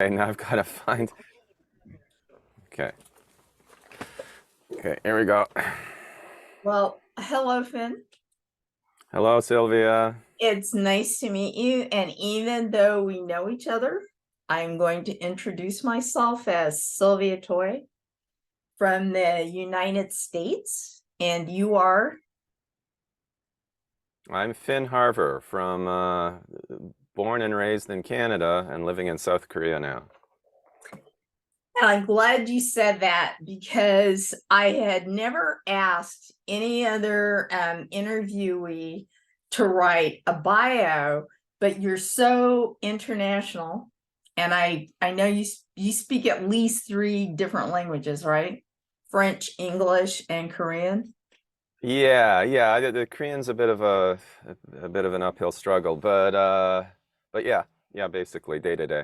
Okay, now I've got to find. Okay. Okay, here we go. Well, hello, Finn. Hello, Sylvia. It's nice to meet you. And even though we know each other, I'm going to introduce myself as Sylvia Toy from the United States. And you are, I'm Finn Harvor from born and raised in Canada and living in South Korea now. and I'm glad you said that because I had never asked any other interviewee to write a bio, but you're so international. And I know you speak at least three different languages, right? French, English, and Korean. Yeah. The Korean's a bit of an uphill struggle, but yeah, basically day to day.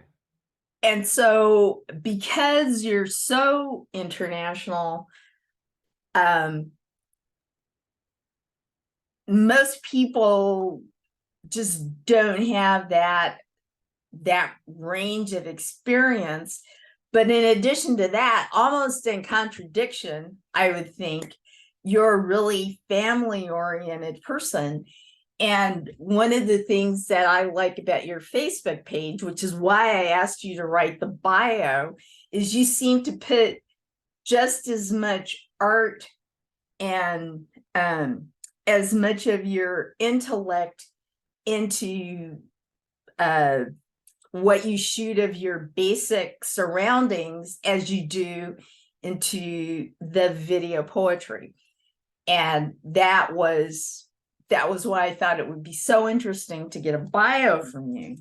And so because you're so international, um, most people just don't have that range of experience. But in addition to that, almost in contradiction, I would think you're a really family oriented person. And one of the things that I like about your Facebook page, which is why I asked you to write the bio, is you seem to put just as much art and as much of your intellect into uh, what you shoot of your basic surroundings as you do into the video poetry. And that was why I thought it would be so interesting to get a bio from you.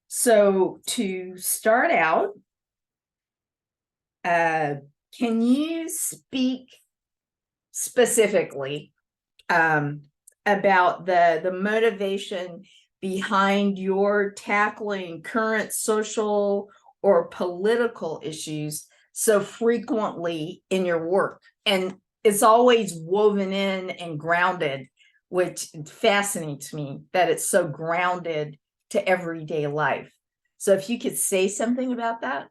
So to start out, uh, can you speak specifically um, about the motivation behind your tackling current social or political issues so frequently in your work? And it's always woven in and grounded, which fascinates me that it's so grounded to everyday life. So if you could say something about that.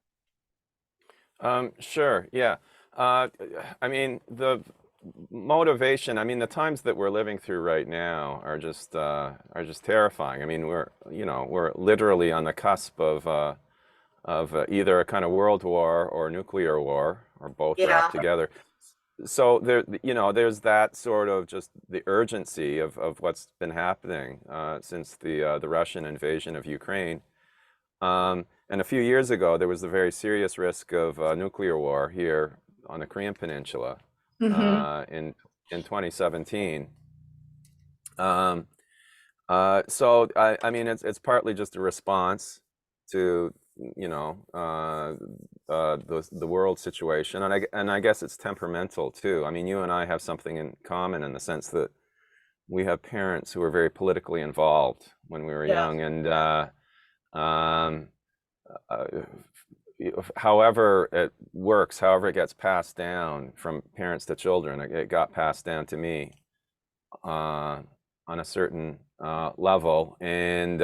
Sure, yeah. Uh, I mean, the motivation, I mean, the times that we're living through right now are just terrifying. I mean, we're literally on the cusp of either a kind of world war or nuclear war or both Yeah. wrapped together. So there's that sort of just the urgency of what's been happening since the Russian invasion of Ukraine. And a few years ago, there was the very serious risk of nuclear war here on the Korean Peninsula Mm-hmm. in 2017. Um, so I mean, it's partly just a response to the world situation, and I guess it's temperamental too. I mean, you and I have something in common in the sense that we have parents who were very politically involved when we were Yeah. young, and um, uh, however it works, however it gets passed down from parents to children, it got passed down to me uh, on a certain level, and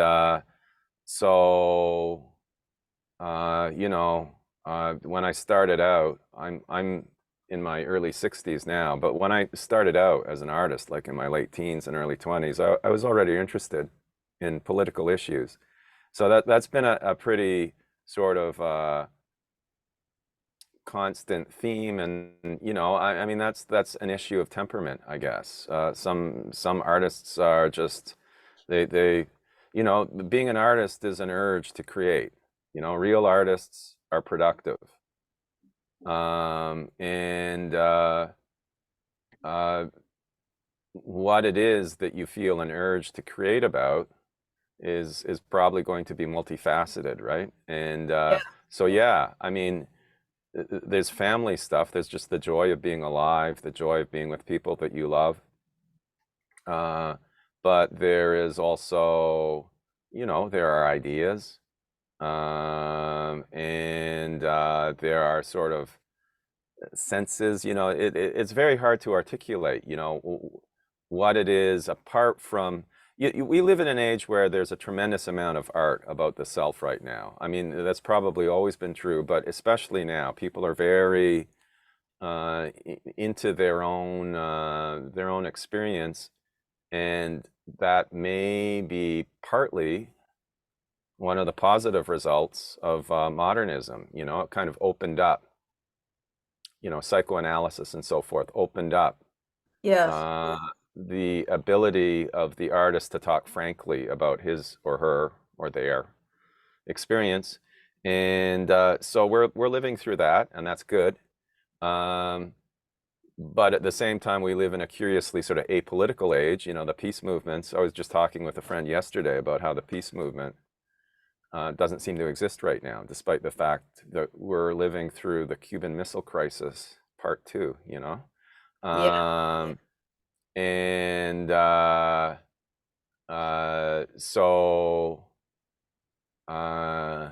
so when I started out, I'm in my early 60s now, but when I started out as an artist, like in my late teens and early 20s, I was already interested in political issues. So that's been a pretty sort of constant theme, and I mean that's an issue of temperament, I guess. Some artists are just they being an artist is an urge to create. Real artists are productive, and uh, what it is that you feel an urge to create about is probably going to be multifaceted, right? And so yeah, I mean, there's family stuff. There's just the joy of being alive, the joy of being with people that you love. Uh, but there is also, there are ideas, and there are sort of senses. It's very hard to articulate, what it is apart from, we live in an age where there's a tremendous amount of art about the self right now. I mean, that's probably always been true, but especially now, people are very into their own experience, and that may be partly one of the positive results of modernism. You know, it kind of opened up, you know, psychoanalysis and so forth, opened up Yes. uh, the ability of the artist to talk frankly about his or her or their experience. And so we're living through that, and that's good. Um, but at the same time, we live in a curiously sort of apolitical age. You know, the peace movements. I was just talking with a friend yesterday about how the peace movement doesn't seem to exist right now, despite the fact that we're living through the Cuban Missile Crisis Part Two. You know, Yeah. and so uh,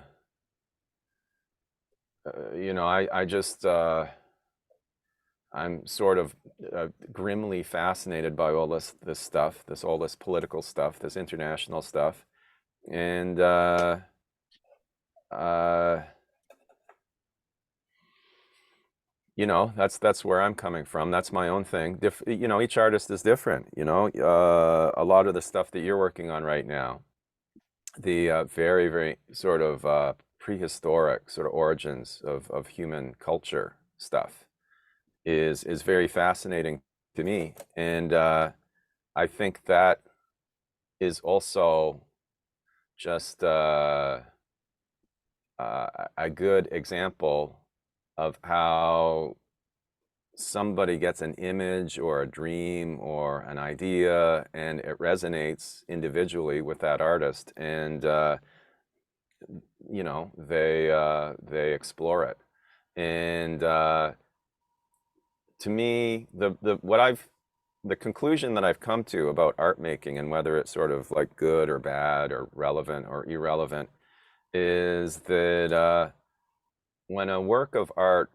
you know, I just I'm sort of grimly fascinated by all this stuff, all this political stuff, this international stuff, and uh, you know, that's where I'm coming from. That's my own thing. You know, each artist is different. You know, a lot of the stuff that you're working on right now, the very sort of prehistoric sort of origins of human culture stuff is very fascinating to me, and I think that is also just a good example of how somebody gets an image or a dream or an idea and it resonates individually with that artist, and you know, they explore it. And to me, the conclusion that I've come to about art making and whether it's sort of like good or bad or relevant or irrelevant is that when a work of art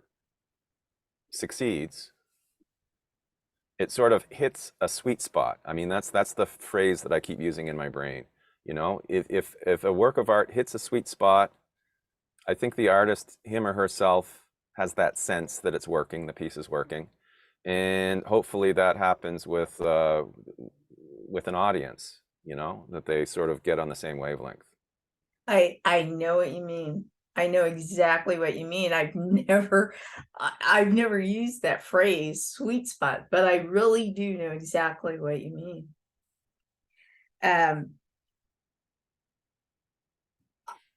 succeeds, it sort of hits a sweet spot. I mean, that's the phrase that I keep using in my brain. You know, if a work of art hits a sweet spot, I think the artist, him or herself, has that sense that it's working, the piece is working, and hopefully that happens with an audience. You know, that they sort of get on the same wavelength. I know what you mean. I know exactly what you mean. I've never used that phrase sweet spot, but I really do know exactly what you mean. Um,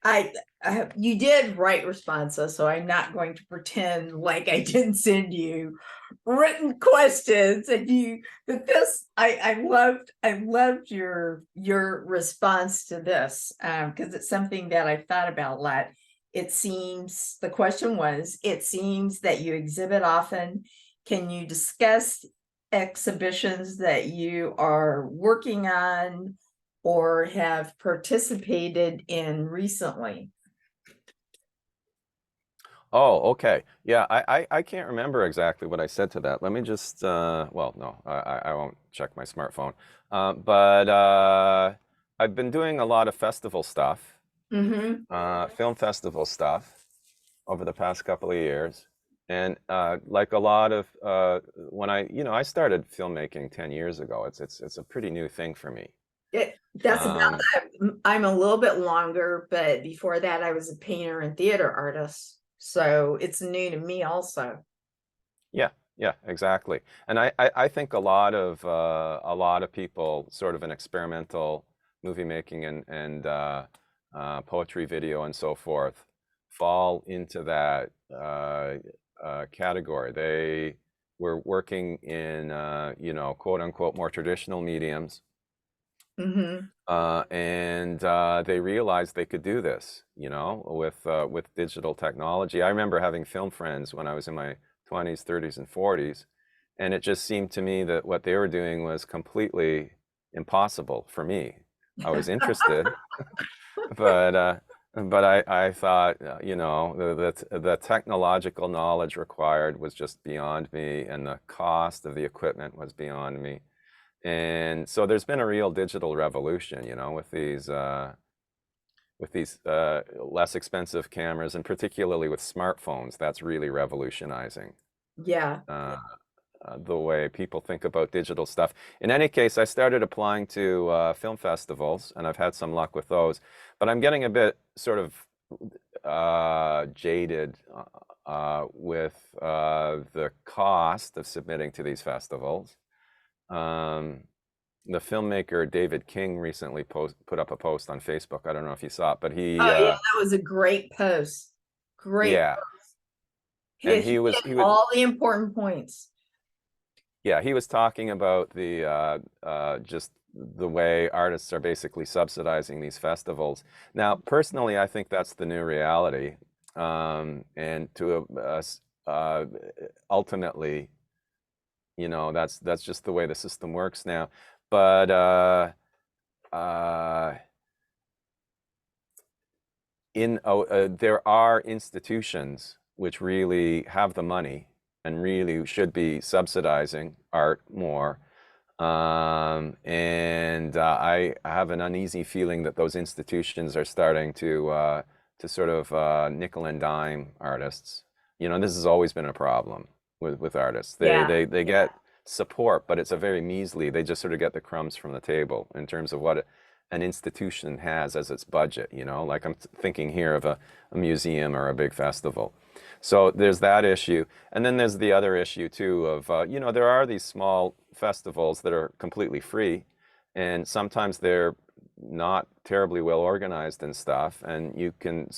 I, you did write responses, so I'm not going to pretend like I didn't send you written questions and you but this I loved your response to this because it's something that I've thought about a lot. It seems the question was, it seems that you exhibit often. Can you discuss exhibitions that you are working on or have participated in recently? Oh, okay. Yeah, I can't remember exactly what I said to that. Let me just, well, no, I won't check my smartphone. But I've been doing a lot of festival stuff, Mm-hmm. film festival stuff over the past couple of years. And like a lot of, when you know, I started filmmaking 10 years ago. It's a pretty new thing for me. That's about Um, that. I'm a little bit longer, but before that, I was a painter and theater artist. So it's new to me also. Yeah, yeah, exactly. And I think a lot of people sort of in experimental movie making and poetry video and so forth fall into that category. They were working in you know, quote unquote more traditional mediums, Mm-hmm. and they realized they could do this, you know, with digital technology. I remember having film friends when I was in my 20s, 30s, and 40s, and it just seemed to me that what they were doing was completely impossible for me. I was interested, but I thought, you know, the technological knowledge required was just beyond me, and the cost of the equipment was beyond me. And so there's been a real digital revolution, you know, with these less expensive cameras, and particularly with smartphones. That's really revolutionizing Yeah. uh, the way people think about digital stuff. In any case, I started applying to film festivals, and I've had some luck with those. But I'm getting a bit sort of jaded with the cost of submitting to these festivals. Um, the filmmaker David King recently put up a post on Facebook. I don't know if you saw it, but Oh yeah, that was a great post. Great. yeah, and He hit he was all the important points. yeah, he was talking about the just the way artists are basically subsidizing these festivals. Now, personally, I think that's the new reality, and to ultimately, you know, that's just the way the system works now. But uh, there are institutions which really have the money and really should be subsidizing art more. I have an uneasy feeling that those institutions are starting to sort of nickel and dime artists. You know, this has always been a problem with artists. Yeah. They get support, but it's a very measly. They just sort of get the crumbs from the table in terms of what an institution has as its budget. You know, like I'm thinking here of a museum or a big festival. So there's that issue. And then there's the other issue too of, you know, there are these small festivals that are completely free, and sometimes they're not terribly well organized and stuff, and you can,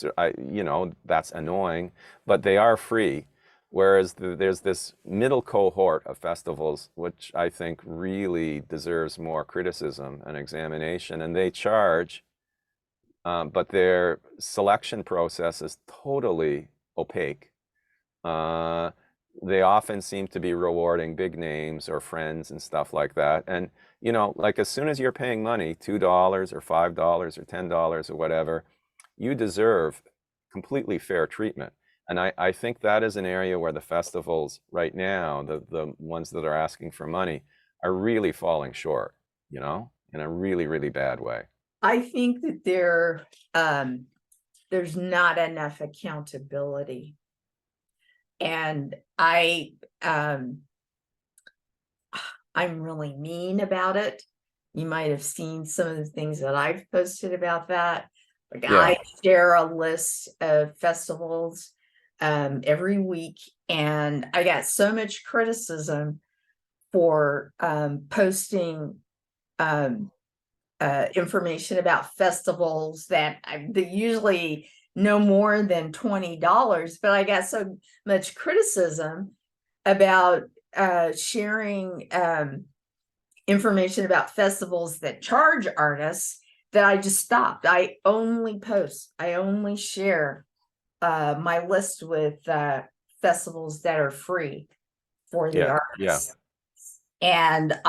you know, that's annoying, but they are free. Whereas there's this middle cohort of festivals, which I think really deserves more criticism and examination, and they charge, but their selection process is totally opaque. Uh, they often seem to be rewarding big names or friends and stuff like that. And, you know, like as soon as you're paying money, $2 or $5 or $10 or whatever, you deserve completely fair treatment. And I think that is an area where the festivals right now, the ones that are asking for money, are really falling short, you know, in a really, really bad way. I think that there's not enough accountability. And I'm really mean about it. You might have seen some of the things that I've posted about that. Like Yeah, I share a list of festivals every week, and I got so much criticism for posting um, information about festivals that usually no more than $20, but I got so much criticism about sharing information about festivals that charge artists that I just stopped. I only share my list with festivals that are free for the yeah, yeah, artists. And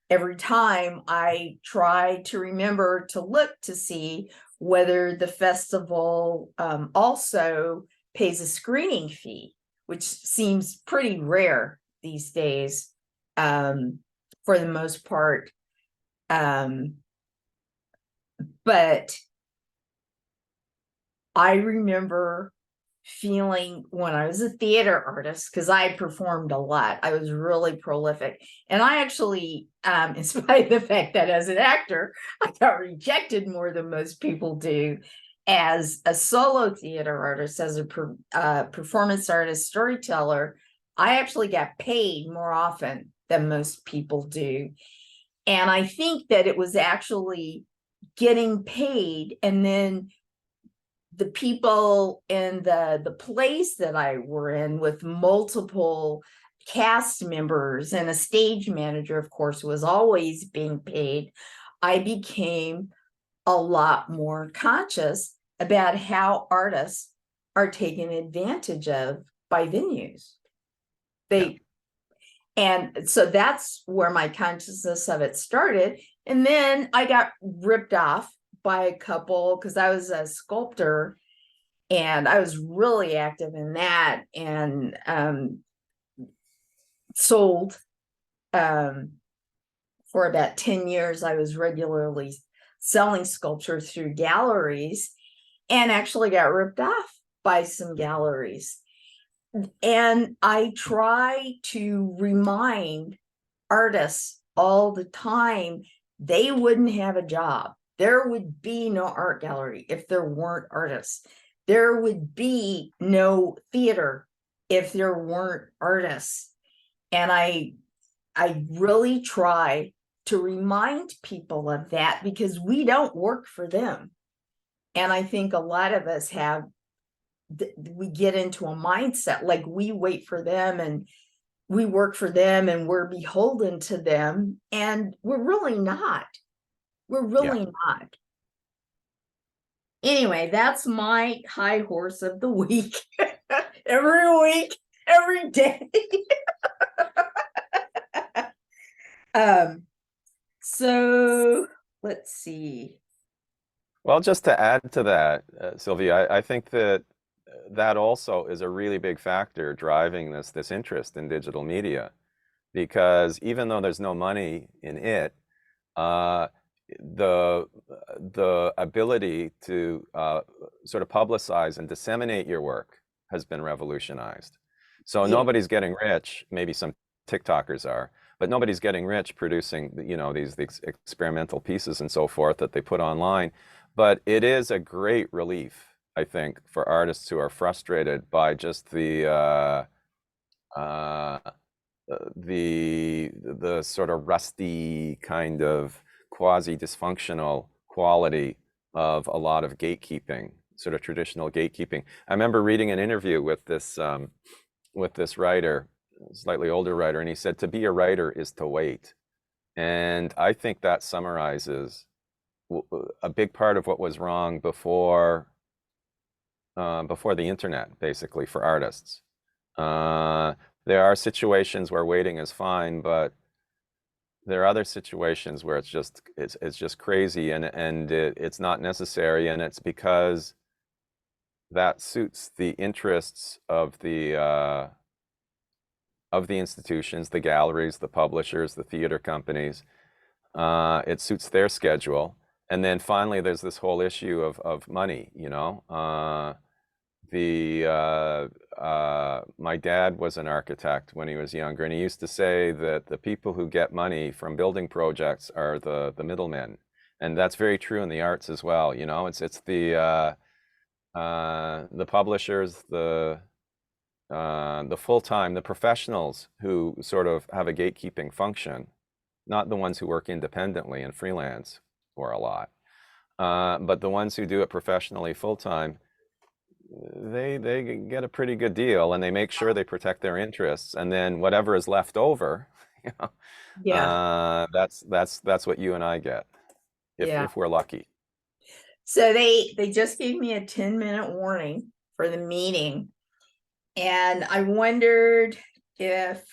every time I try to remember to look to see whether the festival also pays a screening fee, which seems pretty rare these days, for the most part. Um, but I remember feeling when I was a theater artist, because I performed a lot, I was really prolific. And I actually, in spite of the fact that as an actor, I got rejected more than most people do, as a solo theater artist, as a performance artist, storyteller, I actually got paid more often than most people do. And I think that it was actually getting paid, and then the people in the place that I were in, with multiple cast members and a stage manager, of course, was always being paid, I became a lot more conscious about how artists are taken advantage of by venues. yeah. They And so that's where my consciousness of it started. And then I got ripped off by a couple, because I was a sculptor and I was really active in that, and sold for about 10 years, I was regularly selling sculpture through galleries and actually got ripped off by some galleries. And I try to remind artists all the time they wouldn't have a job. There would be no art gallery if there weren't artists. There would be no theater if there weren't artists. And I really try to remind people of that because we don't work for them. And I think a lot of us have, we get into a mindset like we wait for them and we work for them and we're beholden to them. And we're really not. We're Yeah. really not. Anyway, that's my high horse of the week. Every week, every day. So let's see. Well, just to add to that, Sylvia, I think that that also is a really big factor driving this interest in digital media, because even though there's no money in it, uh, the the ability to sort of publicize and disseminate your work has been revolutionized. So Yeah, nobody's getting rich. Maybe some TikTokers are, but nobody's getting rich producing, these experimental pieces and so forth that they put online. But it is a great relief, I think, for artists who are frustrated by just uh, the sort of rusty kind of quasi-dysfunctional quality of a lot of gatekeeping, sort of traditional gatekeeping. I remember reading an interview with this writer, slightly older writer, and he said to be a writer is to wait. And I think that summarizes a big part of what was wrong before the internet, basically, for artists. Uh, there are situations where waiting is fine, but there are other situations where it's just crazy and it's not necessary, and it's because that suits the interests of the institutions, the galleries, the publishers, the theater companies. It suits their schedule. And then finally, there's this whole issue of money, you know. My dad was an architect when he was younger, and he used to say that the people who get money from building projects are the middlemen. And that's very true in the arts as well, you know. It's the publishers, the full-time, the professionals who sort of have a gatekeeping function, not the ones who work independently and freelance or a lot, but the ones who do it professionally full-time. They get a pretty good deal, and they make sure they protect their interests, and then whatever is left over, you know, yeah, that's what you and I get yeah. if we're lucky. So they just gave me a 10-minute warning for the meeting. And I wondered if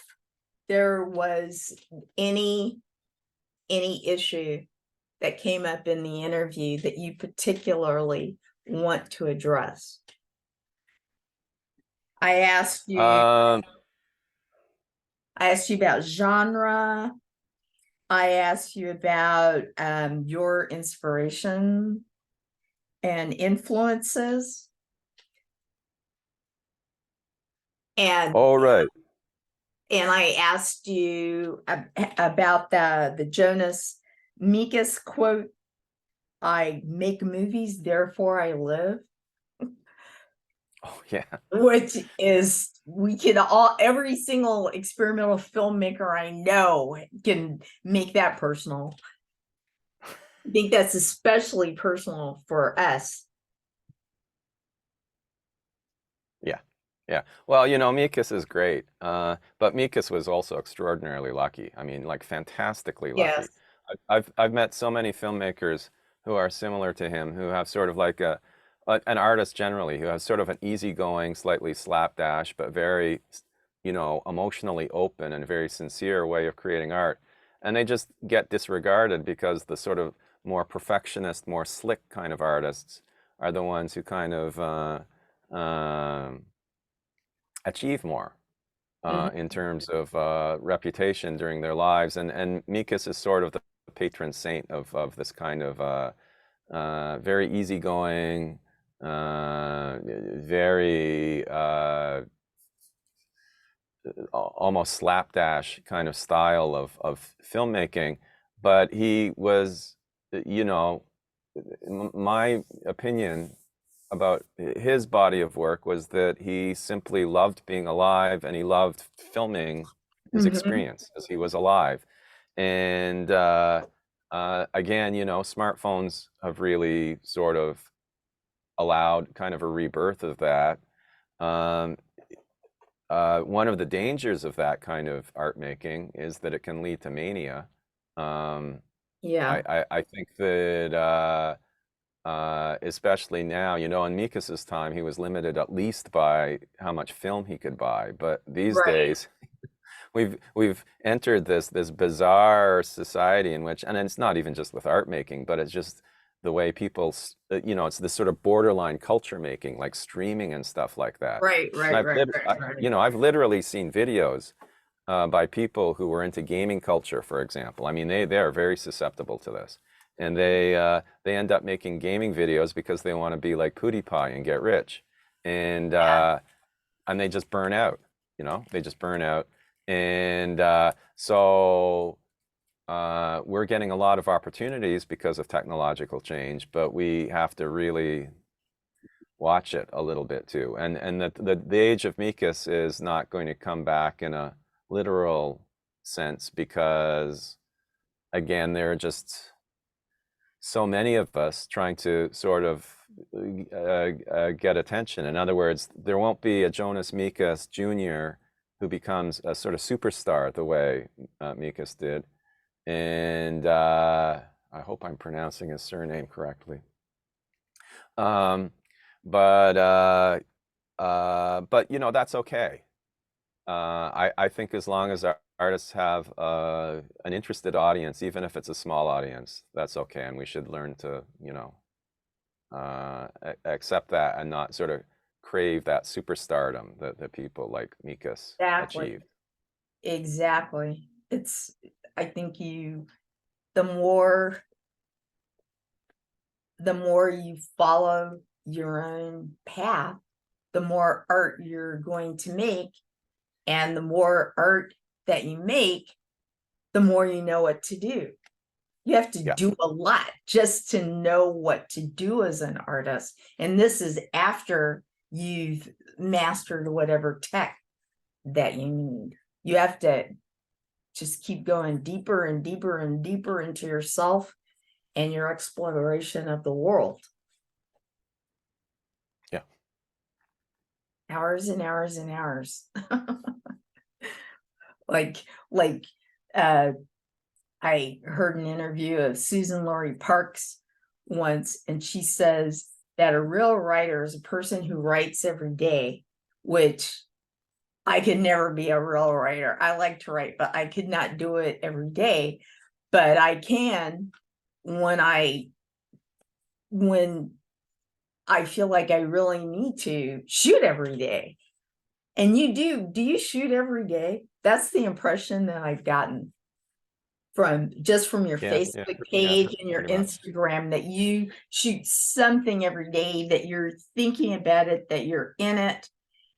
there was any issue that came up in the interview that you particularly want to address. I asked you Um, I asked you about genre. I asked you about your inspiration and influences. And all right. I asked you about the Jonas Mekas quote, I make movies, therefore I live, Oh yeah. which is, we can all, every single experimental filmmaker I know can make that personal. I think that's especially personal for us. Yeah. Yeah. Well, you know, Mikas is great, but Mikas was also extraordinarily lucky. I mean, like fantastically Yes. lucky. I've met so many filmmakers who are similar to him, who have sort of like an artist generally, who has sort of an easygoing, slightly slapdash, but very, emotionally open and very sincere way of creating art, and they just get disregarded because the sort of more perfectionist, more slick kind of artists are the ones who kind of um achieve more. Mhm. in terms of reputation during their lives. And Mikas is sort of the patron saint of this kind of very easygoing, very almost slapdash kind of style of filmmaking. But he was, you know, my opinion about his body of work was that he simply loved being alive and he loved filming his Mhm. experience as he was alive. And again, you know, smartphones have really sort of allowed kind of a rebirth of that. Um, one of the dangers of that kind of art making is that it can lead to mania. Um, Yeah. I think that especially now, you know, in Mikas's time, he was limited at least by how much film he could buy. But these Right. days, we've entered this bizarre society in which, and it's not even just with art making, but it's just the way people, you know, it's this sort of borderline culture making, like streaming and stuff like that. Right, And right, right, right, right. you know, I've literally seen videos by people who were into gaming culture, for example. I mean, they are very susceptible to this, and they end up making gaming videos because they want to be like PewDiePie and get rich, and Yeah. uh, and they just burn out. You know, they just burn out, and we're getting a lot of opportunities because of technological change, but we have to really watch it a little bit too. And the age of Mikas is not going to come back in a literal sense because again, there are just so many of us trying to sort of get attention. In other words, there won't be a Jonas Mikas Jr. who becomes a sort of superstar the way Mikas did. And I hope I'm pronouncing his surname correctly. Um, but you know, that's okay. I think as long as our artists have an interested audience, even if it's a small audience, that's okay, and we should learn to, you know, accept that and not sort of crave that superstardom that people like Mikas Exactly. achieved. Exactly. It's, I think the more, the more you follow your own path, the more art you're going to make. And the more art that you make, the more you know what to do. You have to Yeah, do a lot just to know what to do as an artist. And this is after you've mastered whatever tech that you need. You have to just keep going deeper and deeper and deeper into yourself and your exploration of the world. yeah, Hours and hours and hours. like like uh I heard an interview of Susan Laurie Parks once, and she says that a real writer is a person who writes every day, which I could never be a real writer. I like to write, but I could not do it every day. But I can when when I feel like I really need to shoot every day. And you do you shoot every day? That's the impression that I've gotten from your yeah, yeah, Facebook yeah, page and your pretty much. Instagram, that you shoot something every day, that you're thinking about it, that you're in it,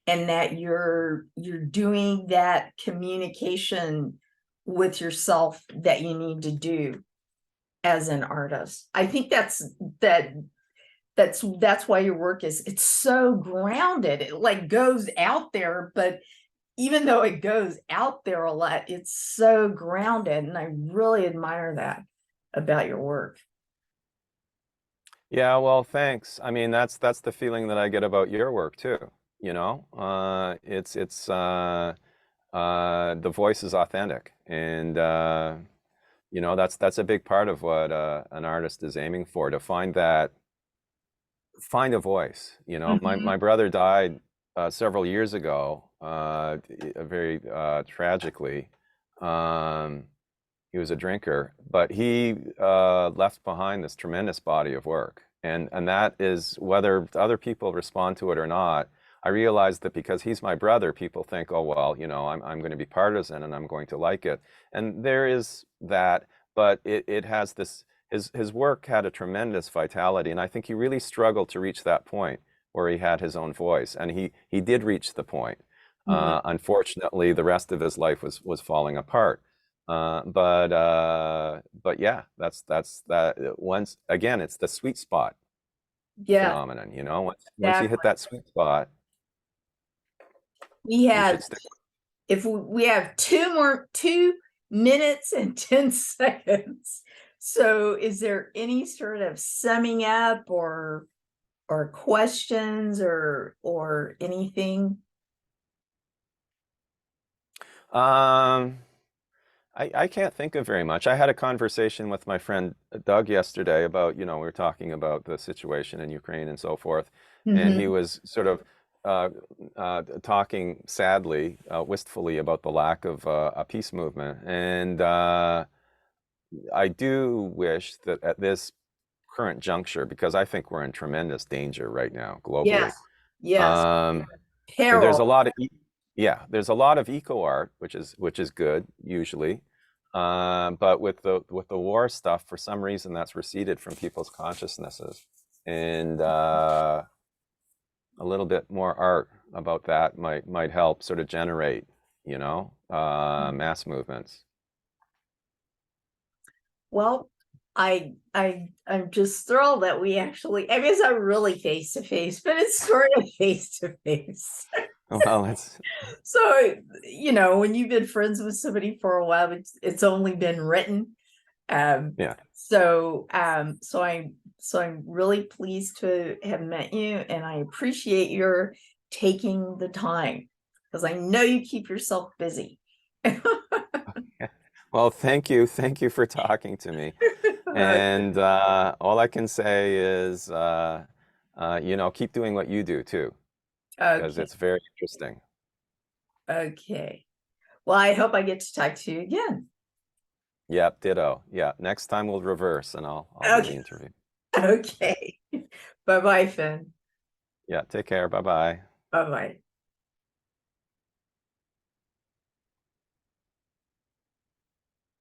and that you're doing that communication with yourself that you need to do as an artist. I think that that's why your work is, it's so grounded. It like goes out there, but even though it goes out there a lot, it's so grounded. And I really admire that about your work. Yeah, well, thanks. I mean, that's the feeling that I get about your work too. You know, the voice is authentic, and you know, that's a big part of what an artist is aiming for, to find a voice. You know, Mhm. my brother died several years ago, very tragically. Um, he was a drinker, but he left behind this tremendous body of work, and that is, whether other people respond to it or not, I realized that because he's my brother, people think, oh, well, I'm going to be partisan and I'm going to like it. And there is that, but it has this, his work had a tremendous vitality. And I think he really struggled to reach that point where he had his own voice. And he did reach the point. Mhm. Unfortunately, the rest of his life was falling apart. But yeah, that's that. Once again, it's the sweet spot Yeah, phenomenon. Once you hit exactly. that sweet spot, We you have, should stick. if we have 2 minutes and 10 seconds. So is there any sort of summing up or questions or anything? Um, I can't think of very much. I had a conversation with my friend Doug yesterday about, we were talking about the situation in Ukraine and so forth, and he Hmm. was sort of uh, talking sadly, wistfully about the lack of a peace movement. And I do wish that at this current juncture, because I think we're in tremendous danger right now globally. Yes, yes. Um, there's Peril. a lot of yeah, there's a lot of eco art, which is good usually, but with the war stuff, for some reason that's receded from people's consciousnesses, and a little bit more art about that might help sort of generate, mass movements. Well, I'm just thrilled that we actually, I guess I'm really face to face, but it's sort of face to face. Well, it's So, when you've been friends with somebody for a while, it's only been written. Um, yeah. so I'm really pleased to have met you, and I appreciate your taking the time because I know you keep yourself busy. Well, thank you for talking to me. And all I can say is, keep doing what you do too, because Okay, it's very interesting. okay. Well, I hope I get to talk to you again. Yep, ditto. Yeah, next time we'll reverse, and I'll do the Okay, interview. okay. Bye bye, Finn. Yeah, take care. Bye bye. Bye bye.